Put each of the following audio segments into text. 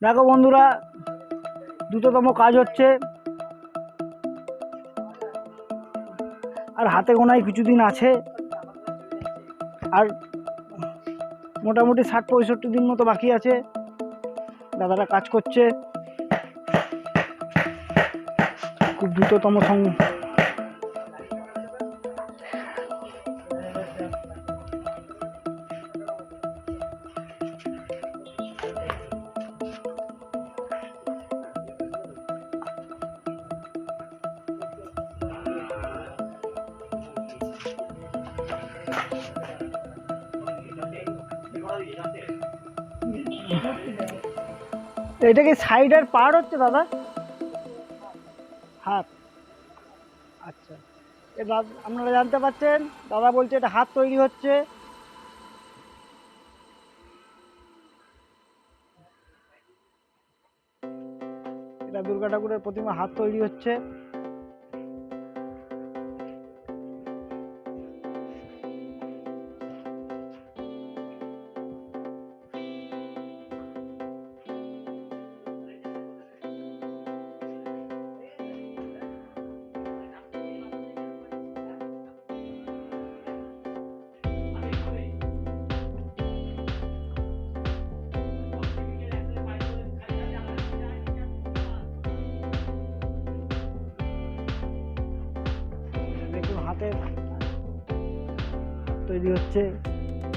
দেখো বন্ধুরা, দ্রুততম কাজ হচ্ছে, আর হাতে গোনায় কিছুদিন আছে, আর মোটামুটি 60-65 দিন মতো বাকি আছে। দাদারা কাজ করছে খুব দ্রুততম এটা কি সাইডের পার্ট হচ্ছে দাদা? হাত। আচ্ছা, এটা আপনারা জানতে পাচ্ছেন, দাদা বলছে এটা হাত তৈরি হচ্ছে। এটা দুর্গা ঠাকুরের প্রতিমা হাত তৈরি হচ্ছে। দেখুন হাতের তৈরি হচ্ছে,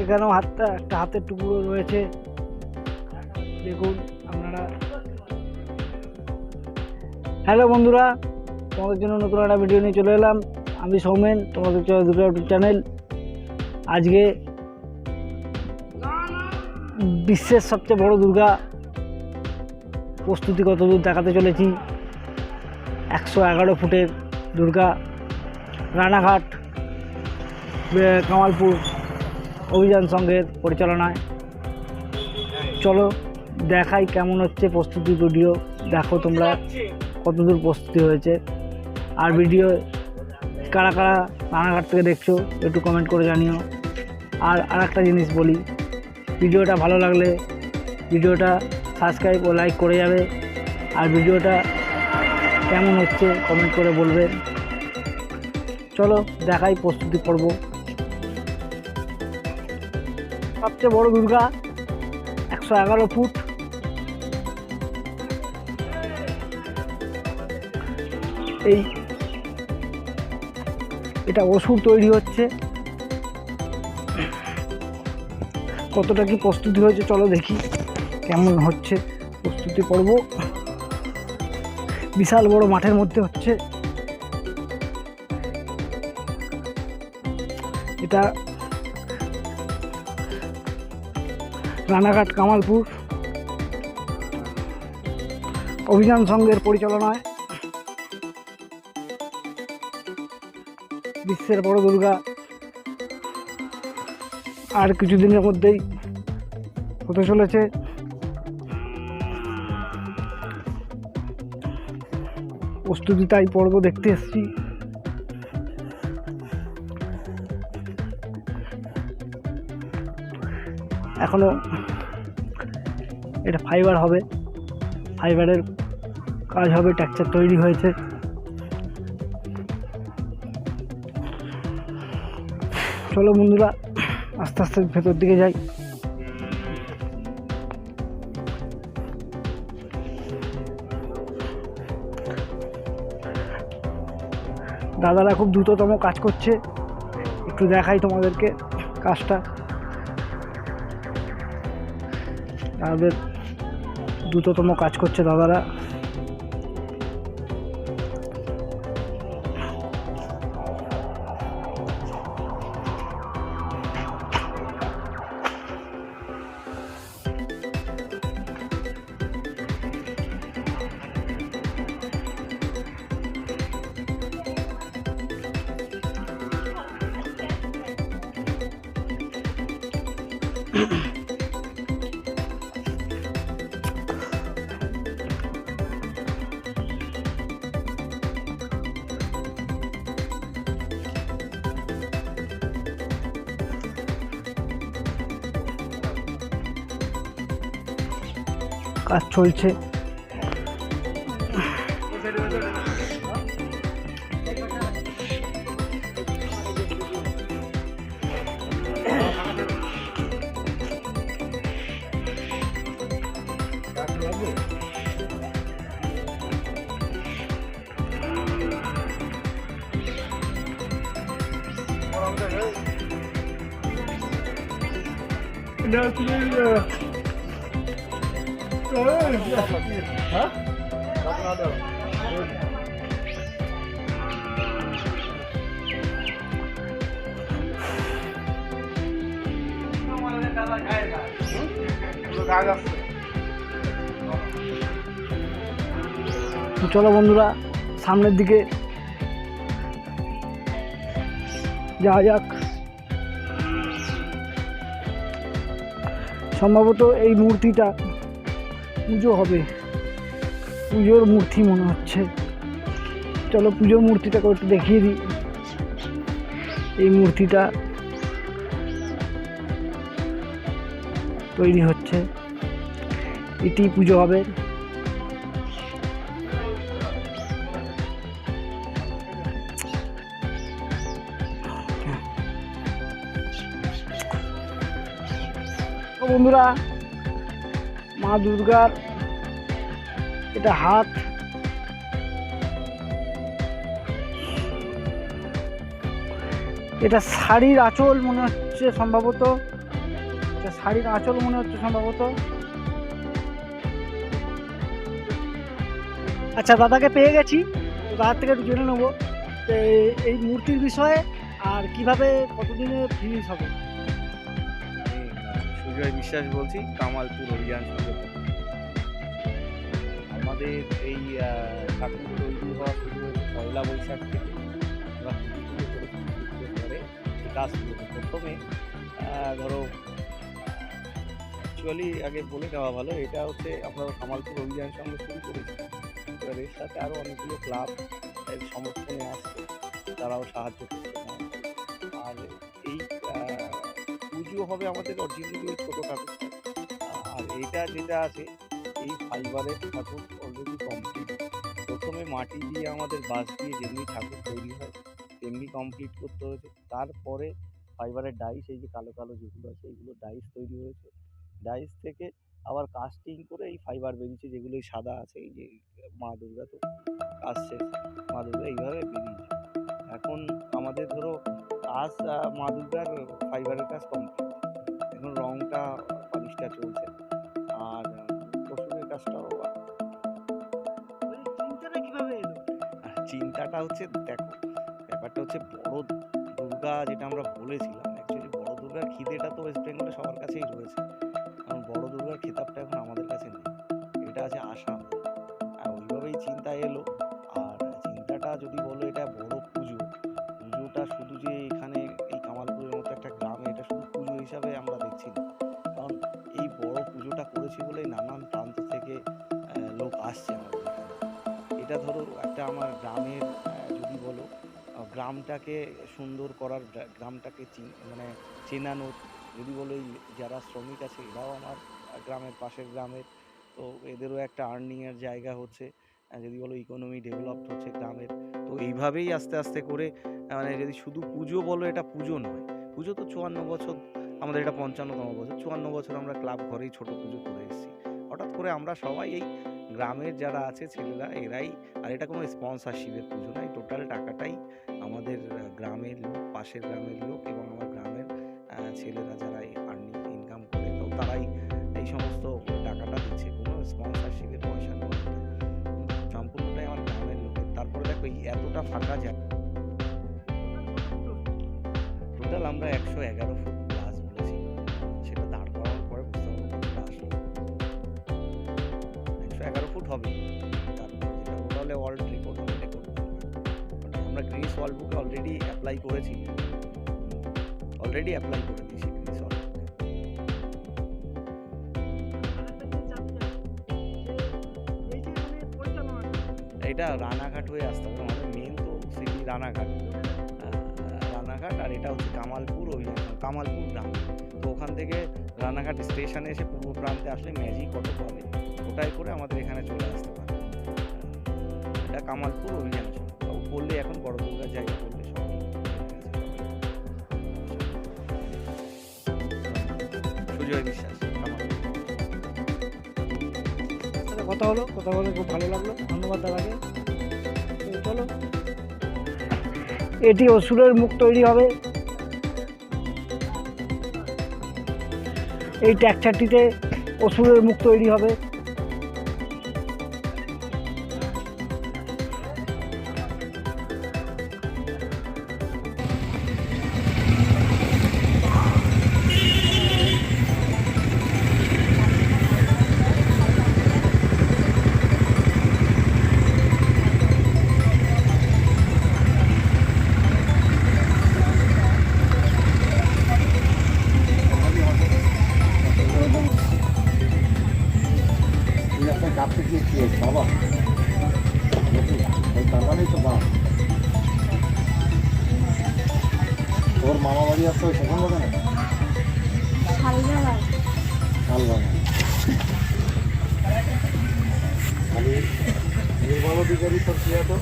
এখানেও একটা হাতের টুকরো রয়েছে। দেখুন আপনারা। হ্যালো বন্ধুরা, তোমাদের জন্য নতুন একটা ভিডিও নিয়ে চলে এলাম। আমি সৌমেন, তোমাদের দুর্গা ইউটিউব চ্যানেল। আজকে বিশ্বের সবচেয়ে বড় দুর্গা প্রস্তুতি কতদূর দেখাতে চলেছি। 111 ফুটের দুর্গা, রানাঘাট কামালপুর অভিযান সংঘের পরিচালনায়। চলো দেখাই কেমন হচ্ছে প্রস্তুতি ভিডিও। দেখো তোমরা কতদূর প্রস্তুতি হয়েছে, আর ভিডিও কারা কারা রানাঘাট থেকে দেখছো একটু কমেন্ট করে জানিও। আর একটা জিনিস বলি, ভিডিওটা ভালো লাগলে ভিডিওটা সাবস্ক্রাইব ও লাইক করে যাবে, আর ভিডিওটা কেমন হচ্ছে কমেন্ট করে বলবেন। চলো দেখাই প্রস্তুতি পর্ব। সবচেয়ে বড় দুর্গা, 111 ফুট। এটা অসুর তৈরি হচ্ছে। কতটা কি প্রস্তুতি হয়েছে চলো দেখি কেমন হচ্ছে প্রস্তুতি পর্ব। বিশাল বড় মাঠের মধ্যে হচ্ছে এটা, রানাঘাট কামালপুর অভিযান সংঘের পরিচালনায়। বিশ্বের বড় দুর্গা আর কিছুদিনের মধ্যেই হতে চলেছে। প্রস্তুতি তাই পর্ব দেখতে এসেছি। এখনো এটা ফাইবার হবে, ফাইবারের কাজ হবে, টেক্সচার তৈরি হয়েছে। চলো বন্ধুরা আস্তে আস্তে ভেতর দিকে যাই। দাদারা খুব দ্রুততম কাজ করছে, একটু দেখাই তোমাদেরকে কাজটা। তাদের দ্রুততম কাজ করছে দাদারা। কাজ চলছে। চলো বন্ধুরা সামনের দিকে যাওয়া যাক। সম্ভবত এই মূর্তিটা পুজো হবে, পুজোর মূর্তি মনে হচ্ছে। চলো পুজোর মূর্তিটাকে একটু দেখিয়ে দিই। এই মূর্তিটা তৈরি হচ্ছে, এটি পুজো হবে। বন্ধুরা মা দুর্গার এটা হাত, এটা শাড়ির আঁচল মনে হচ্ছে সম্ভবত, এটা শাড়ির আঁচল মনে হচ্ছে সম্ভবত। আচ্ছা দাদাকে পেয়ে গেছি, দাদার থেকে একটু জেনে নেবো এই মূর্তির বিষয়ে আর কিভাবে কতদিনে ফিনিশ হবে। সুজয় বিশ্বাস বলছি, কামালপুর অভিযান সংঘ। আমাদের এই ঠাকুর তৈরি হওয়া শুরু হয়েছে পয়লা বৈশাখ থেকে। আমরা পুজো পরে কাজ শুরু হয়েছে। প্রথমে ধরো অ্যাকচুয়ালি আগে বলে দেওয়া ভালো, এটা হচ্ছে আমরা কামালপুর অভিযান সংঘ শুরু করেছি। এবার এর সাথে আরও অনেকগুলো ক্লাব এর সমর্থনে আসছে, তারাও সাহায্য করছে। আর এই পুজো হবে আমাদের অরিজিনালি ওই ছোটো ঠাকুর। আর এইটা যেটা আছে এই ফাইবারের ঠাকুর অলরেডি কমপ্লিট। প্রথমে মাটি দিয়ে আমাদের বাঁশ দিয়ে যেমনি ঠাকুর তৈরি হয় তেমনি কমপ্লিট করতে হয়েছে। তারপরে ফাইবারের ডাইস, এই যে কালো কালো যেগুলো আছে এইগুলো ডাইস তৈরি হয়েছে। ডাইস থেকে আবার কাস্টিং করে এই ফাইবার বেরিয়েছে, যেগুলো এই সাদা আছে। এই যে মা দুর্গা তো কাজ শেষ, মা দুর্গা এইভাবে বেরিয়েছে। এখন আমাদের ধরো কাজ মা দুর্গার ফাইবারের কাজ কমপ্লিট, এখন রংটা পলিশটা চলছে। আর পশুরের কাজটাও। চিন্তাটা হচ্ছে দেখো, ব্যাপারটা হচ্ছে বড় দুর্গা যেটা আমরা বলেছিলাম, অ্যাকচুয়ালি বড় দুর্গার খিদেটা তো ওয়েস্ট বেঙ্গলে সবার কাছেই রয়েছে, কারণ বড় দুর্গার খেতাবটা এখন আমাদের কাছে নেই, এটা আছে আসাম। ওইভাবেই চিন্তা এলো। আর চিন্তাটা যদি বলো এটা বড় পুজোটা শুধু যে এখানে এই কামালপুরের মতো একটা গ্রামে এটা শুধু পুজো হিসাবে আমরা দেখছি না, কারণ এই বড় পুজোটা করেছি বলেই নানান প্রান্ত থেকে লোক আসছে আমাদের এখানে। এটা ধরো একটা আমার গ্রামের যদি বলো গ্রামটাকে সুন্দর করার, গ্রামটাকে মানে চেনানোর, যদি বলো এই যারা শ্রমিক আছে এরাও আমার গ্রামের পাশের গ্রামের, তো এদেরও একটা আর্নিংয়ের জায়গা হচ্ছে, যদি বলো ইকোনমি ডেভেলপড হচ্ছে গ্রামের। তো এইভাবেই আস্তে আস্তে করে মানে যদি শুধু পুজো বলো, এটা পুজো নয়, পুজো তো 54 বছর, আমাদের এটা 55তম বছর। 54 বছর আমরা ক্লাব ঘরেই ছোট পুজো করে এসেছি। হঠাৎ করে আমরা সবাই এই গ্রামের যারা আছে ছেলেরা এরাই, আর এটা কোনো স্পন্সরশিপের পুজো নয়, টোটাল টাকাটাই আমাদের গ্রামের লোক, পাশের গ্রামের লোক এবং আমার গ্রামের ছেলেরা যারা ইনকাম করে, তো তারাই এই সমস্ত টাকাটা দিচ্ছে, কোনো স্পন্সরশিপের পয়সা নয়, সম্পূর্ণটাই আমার গ্রামের লোকের। তারপরে দেখো এই এতটা ফাঁকা যায়, টোটাল আমরা 111 ফুট প্লাস বলেছি, সেটা দাঁড় করানোর পরে বুঝতে পারবো কতটা আসলো। 111 ফুট হবে, তারপরে যেটা ওটা হলে ওয়ার্ল্ড রেকর্ড হবে, রেকর্ড আমরা গ্রিনিস ওয়ার্ল্ড বুকে অলরেডি অ্যাপ্লাই করে দিয়েছি গ্রিনিস ওয়ার্ল্ড বুকে। এটা রানাঘাট হয়ে আসতে হবে, আমাদের মেন তো সিটি রানাঘাট, আর এটা হচ্ছে কামালপুর কামালপুর গ্রাম। তো ওখান থেকে রানাঘাট স্টেশনে এসে পূর্ব প্রান্তে আসলে ম্যাজিক অটো পাবে, টোটায় করে আমাদের এখানে চলে আসতে পারে। এটা কামালপুর অভিযান সংঘ বললে এখন বড় দুর্গার জায়গা বললে সবাই সুজয় বিশ্বাস কামালপুর। সাথে কথা হলো, কথা বলে খুব ভালো লাগলো, ধন্যবাদ দাদাকে। তো চলো, এটি অসুরের মুখ তৈরি হবে। এই ট্র্যাকচারটিতে অসুরের মুখ তৈরি হবে। কাপড় দিয়ে খেয়েছি বাবা, তার মানেই তো বাপ। তোর মামা বাড়ি আসতে ওই সেখান বাগানে শাল বাগান। খালি নির্মল অধিকারী তোর কি হতো?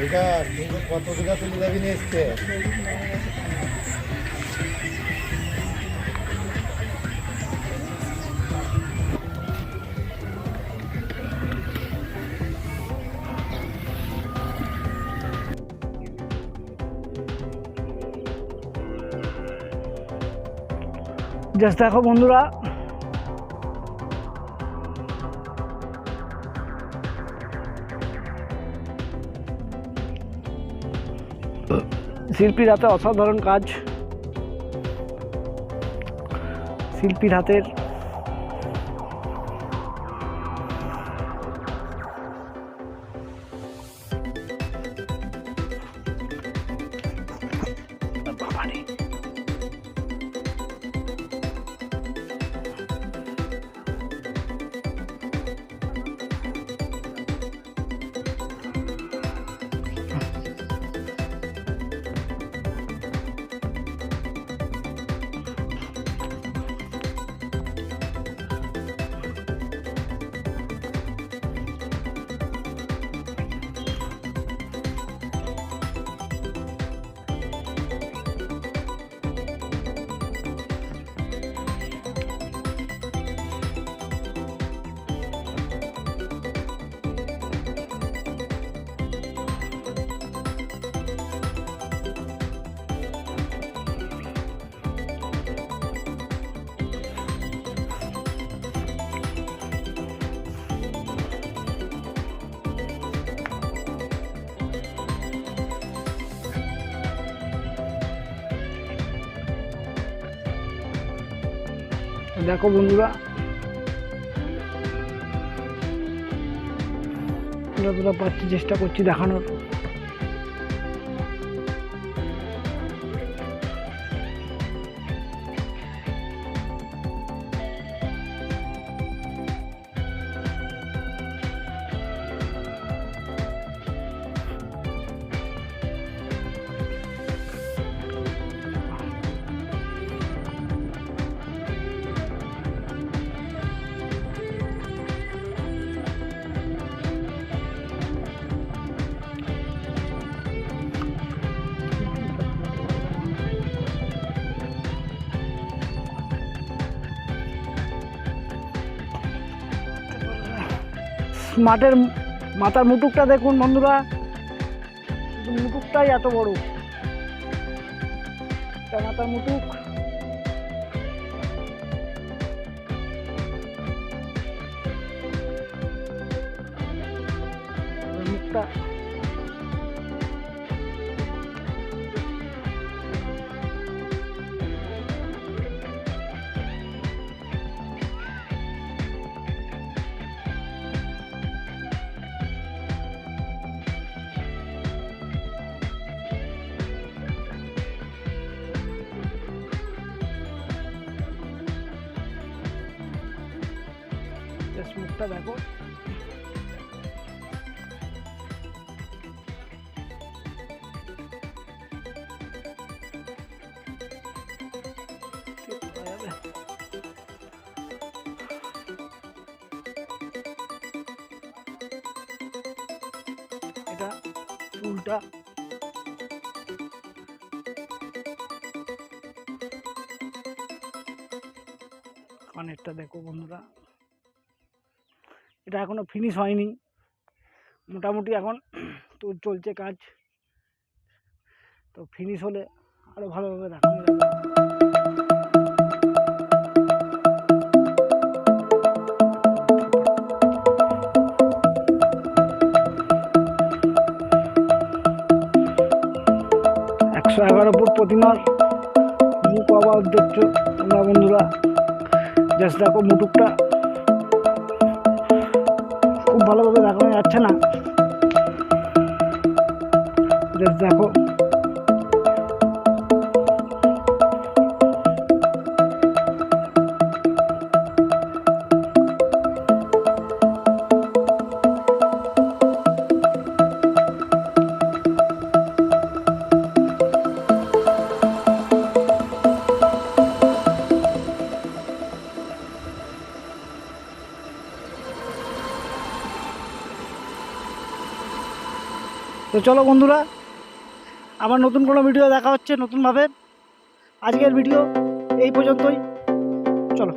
এটা কিন্তু কত বিঘা তুলে যাবি নিয়ে এসছে? জাস্ট দেখো বন্ধুরা, শিল্পীর হাতে অসাধারণ কাজ। শিল্পীর হাতের বাবারে, দেখো বন্ধুরা, যতটা পাচ্ছি চেষ্টা করছি দেখানোর। মাঠের মাথার মুটুকটা দেখুন বন্ধুরা, মুটুকটাই এত বড়, মাথার মুটুক। মুখটা মুখটা দেখো। উল্টা কানেরটা দেখো বন্ধুরা, এটা এখনো ফিনিশ হয়নি, মোটামুটি এখন তো চলছে কাজ, তো ফিনিশ হলে আরো ভালোভাবে দেখানো যাবে। একশো 11 ফুট প্রতিমার মুখ আবার দেখছো তোমরা বন্ধুরা, জাস্ট দেখো মুটুকটা খুব ভালোভাবে দেখানো যাচ্ছে না, জাস্ট দেখো। তো চলো বন্ধুরা, আবার নতুন কোনো ভিডিও দেখা হচ্ছে নতুনভাবে। আজকের ভিডিও এই পর্যন্তই, চলো।